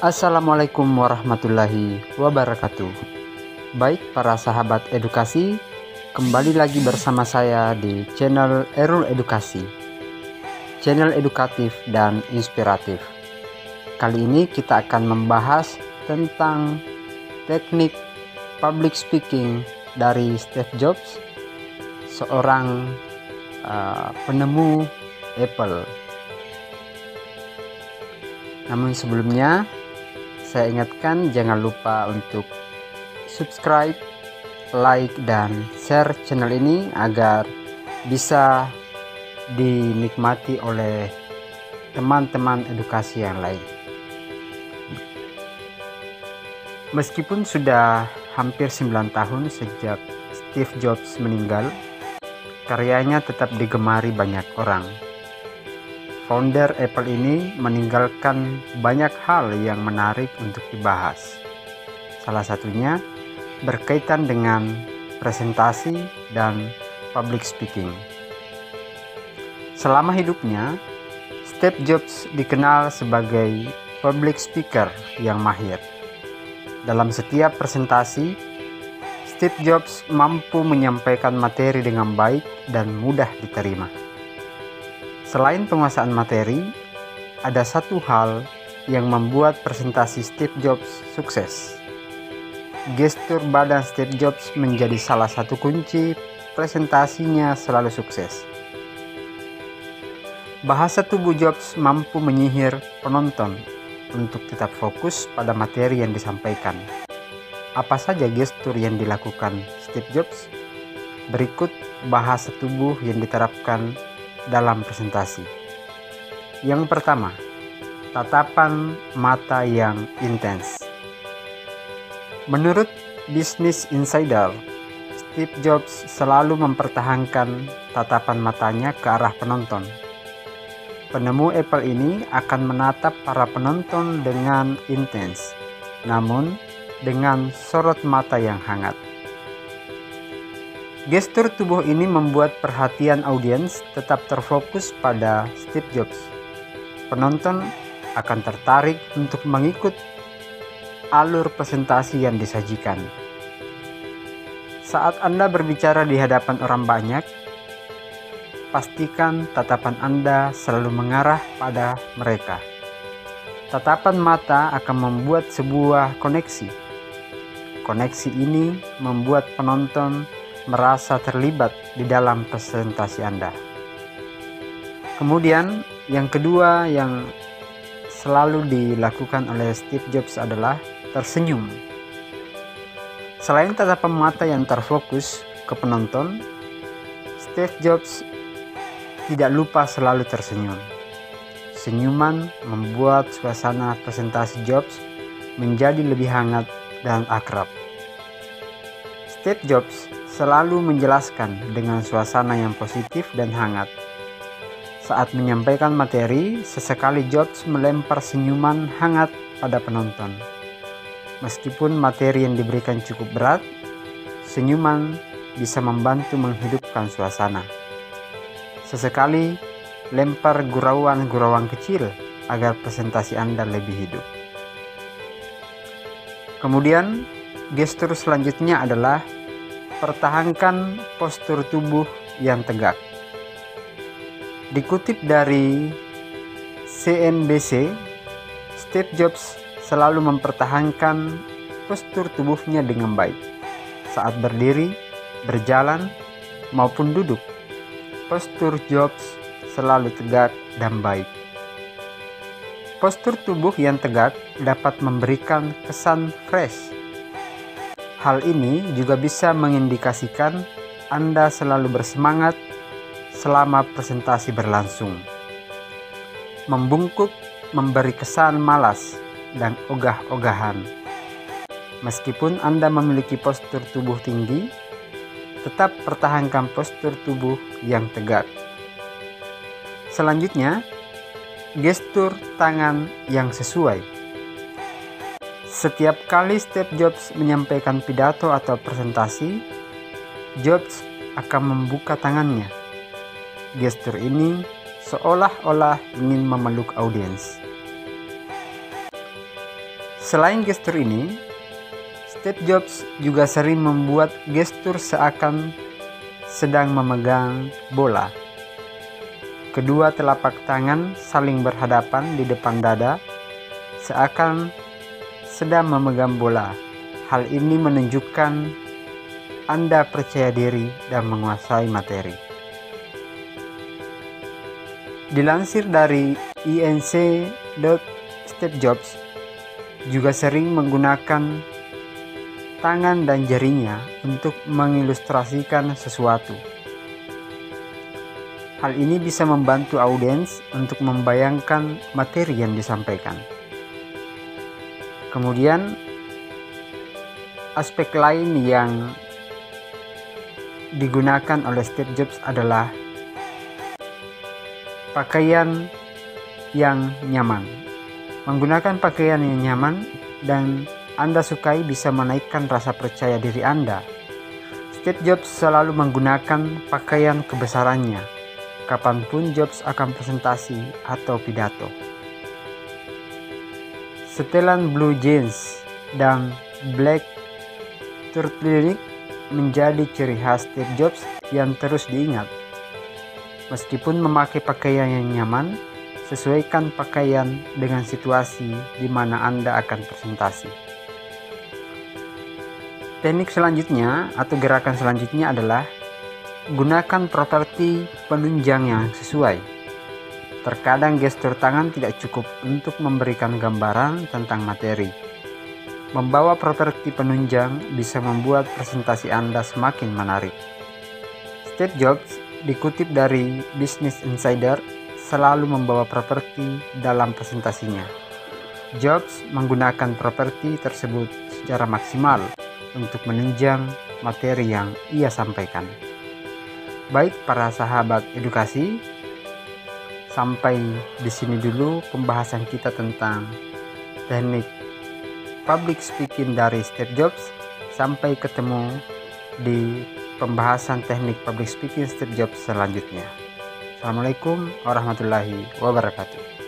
Assalamualaikum warahmatullahi wabarakatuh. Baik para sahabat edukasi, kembali lagi bersama saya di channel Erul Edukasi, channel edukatif dan inspiratif. Kali ini kita akan membahas tentang teknik public speaking dari Steve Jobs, seorang penemu Apple. Namun sebelumnya, saya ingatkan jangan lupa untuk subscribe, like, dan share channel ini agar bisa dinikmati oleh teman-teman edukasi yang lain. Meskipun sudah hampir 9 tahun sejak Steve Jobs meninggal, karyanya tetap digemari banyak orang. Founder Apple ini meninggalkan banyak hal yang menarik untuk dibahas. Salah satunya berkaitan dengan presentasi dan public speaking. Selama hidupnya, Steve Jobs dikenal sebagai public speaker yang mahir. Dalam setiap presentasi, Steve Jobs mampu menyampaikan materi dengan baik dan mudah diterima. Selain penguasaan materi, ada satu hal yang membuat presentasi Steve Jobs sukses. Gestur badan Steve Jobs menjadi salah satu kunci presentasinya selalu sukses. Bahasa tubuh Jobs mampu menyihir penonton untuk tetap fokus pada materi yang disampaikan. Apa saja gestur yang dilakukan Steve Jobs? Berikut bahasa tubuh yang diterapkan dalam presentasi. Yang pertama, tatapan mata yang intens. Menurut Business Insider, Steve Jobs selalu mempertahankan tatapan matanya ke arah penonton. Penemu Apple ini akan menatap para penonton dengan intens, namun dengan sorot mata yang hangat. Gestur tubuh ini membuat perhatian audiens tetap terfokus pada Steve Jobs. Penonton akan tertarik untuk mengikut alur presentasi yang disajikan. Saat Anda berbicara di hadapan orang banyak, pastikan tatapan Anda selalu mengarah pada mereka. Tatapan mata akan membuat sebuah koneksi. Koneksi ini membuat penonton merasa terlibat di dalam presentasi Anda. Kemudian yang kedua yang selalu dilakukan oleh Steve Jobs adalah tersenyum. Selain tatapan mata yang terfokus ke penonton, Steve Jobs tidak lupa selalu tersenyum. Senyuman membuat suasana presentasi Jobs menjadi lebih hangat dan akrab. Steve Jobs selalu menjelaskan dengan suasana yang positif dan hangat. Saat menyampaikan materi, sesekali Jobs melempar senyuman hangat pada penonton. Meskipun materi yang diberikan cukup berat, senyuman bisa membantu menghidupkan suasana. Sesekali lempar gurauan-gurauan kecil agar presentasi Anda lebih hidup. Kemudian, gestur selanjutnya adalah pertahankan postur tubuh yang tegak. Dikutip dari CNBC, Steve Jobs selalu mempertahankan postur tubuhnya dengan baik. Saat berdiri, berjalan, maupun duduk, postur Jobs selalu tegak dan baik. Postur tubuh yang tegak dapat memberikan kesan fresh. Hal ini juga bisa mengindikasikan Anda selalu bersemangat selama presentasi berlangsung. Membungkuk memberi kesan malas dan ogah-ogahan. Meskipun Anda memiliki postur tubuh tinggi, tetap pertahankan postur tubuh yang tegak. Selanjutnya, gestur tangan yang sesuai. Setiap kali Steve Jobs menyampaikan pidato atau presentasi, Jobs akan membuka tangannya. Gestur ini seolah-olah ingin memeluk audiens. Selain gestur ini, Steve Jobs juga sering membuat gestur seakan sedang memegang bola. Kedua telapak tangan saling berhadapan di depan dada, seakan sedang memegang bola. Hal ini menunjukkan Anda percaya diri dan menguasai materi. Dilansir dari INC. Steve Jobs juga sering menggunakan tangan dan jarinya untuk mengilustrasikan sesuatu. Hal ini bisa membantu audiens untuk membayangkan materi yang disampaikan. Kemudian, aspek lain yang digunakan oleh Steve Jobs adalah pakaian yang nyaman. Menggunakan pakaian yang nyaman dan Anda sukai bisa menaikkan rasa percaya diri Anda. Steve Jobs selalu menggunakan pakaian kebesarannya, kapanpun Jobs akan presentasi atau pidato. Setelan blue jeans dan black turtleneck menjadi ciri khas Steve Jobs yang terus diingat. Meskipun memakai pakaian yang nyaman, sesuaikan pakaian dengan situasi di mana Anda akan presentasi. Teknik selanjutnya atau gerakan selanjutnya adalah gunakan properti penunjang yang sesuai. Terkadang gestur tangan tidak cukup untuk memberikan gambaran tentang materi. Membawa properti penunjang bisa membuat presentasi Anda semakin menarik. Steve Jobs dikutip dari Business Insider selalu membawa properti dalam presentasinya. Jobs menggunakan properti tersebut secara maksimal untuk menunjang materi yang ia sampaikan. Baik para sahabat edukasi, sampai di sini dulu pembahasan kita tentang teknik public speaking dari Steve Jobs. Sampai ketemu di pembahasan teknik public speaking Steve Jobs selanjutnya. Assalamualaikum warahmatullahi wabarakatuh.